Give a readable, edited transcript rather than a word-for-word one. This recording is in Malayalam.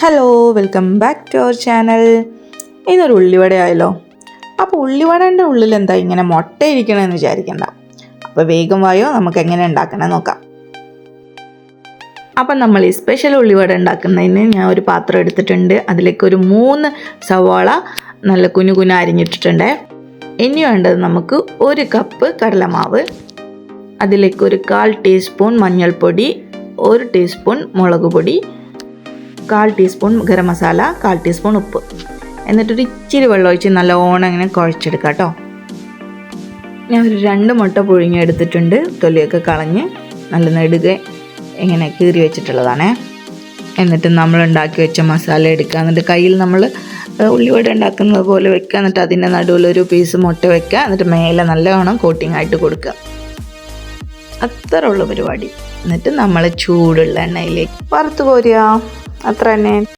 Hello, welcome back to our channel. ഇതൊരു ഉള്ളിവട ആയല്ലോ. അപ്പോൾ ഉള്ളിവടൻ്റെ ഉള്ളിൽ എന്താ ഇങ്ങനെ മുട്ട ഇരിക്കണമെന്ന് വിചാരിക്കണ്ട. അപ്പോൾ വേഗം വായോ, നമുക്ക് എങ്ങനെ ഉണ്ടാക്കണം നോക്കാം. അപ്പം നമ്മൾ ഈ സ്പെഷ്യൽ ഉള്ളിവട ഉണ്ടാക്കുന്നതിന് ഞാൻ ഒരു പാത്രം എടുത്തിട്ടുണ്ട്. അതിലേക്ക് ഒരു 3 സവാള നല്ല കുനുകുന അരിഞ്ഞിട്ടിട്ടുണ്ട്. ഇനി വേണ്ടത് നമുക്ക് 1 കപ്പ് കടലമാവ്, അതിലേക്ക് ഒരു 1/4 ടീസ്പൂൺ മഞ്ഞൾപ്പൊടി, 1 ടീസ്പൂൺ മുളക് പൊടി, 1/4 ടീസ്പൂൺ ഗരം മസാല, 1/4 ടീസ്പൂൺ ഉപ്പ്. എന്നിട്ടൊരു ഇച്ചിരി വെള്ളം ഒഴിച്ച് നല്ലോണം ഇങ്ങനെ കുഴച്ചെടുക്കാം കേട്ടോ. ഞാൻ ഒരു 2 മുട്ട പുഴുങ്ങി എടുത്തിട്ടുണ്ട്. തൊലിയൊക്കെ കളഞ്ഞ് നല്ല നെടുകെ ഇങ്ങനെ കീറി വെച്ചിട്ടുള്ളതാണേ. എന്നിട്ട് നമ്മൾ ഉണ്ടാക്കി വെച്ച മസാല എടുക്കുക. എന്നിട്ട് കയ്യിൽ നമ്മൾ ഉള്ളിവട ഉണ്ടാക്കുന്നത് പോലെ വെക്കുക. എന്നിട്ട് അതിൻ്റെ നടുവിലൊരു പീസ് മുട്ട വെക്കുക. എന്നിട്ട് മേലെ നല്ലോണം കോട്ടിംഗ് ആയിട്ട് കൊടുക്കുക. അത്ര ഉള്ള പരിപാടി. എന്നിട്ട് നമ്മൾ ചൂടുള്ള എണ്ണയിലേക്ക് വറുത്ത് കോരുക. അത്ര തന്നെ.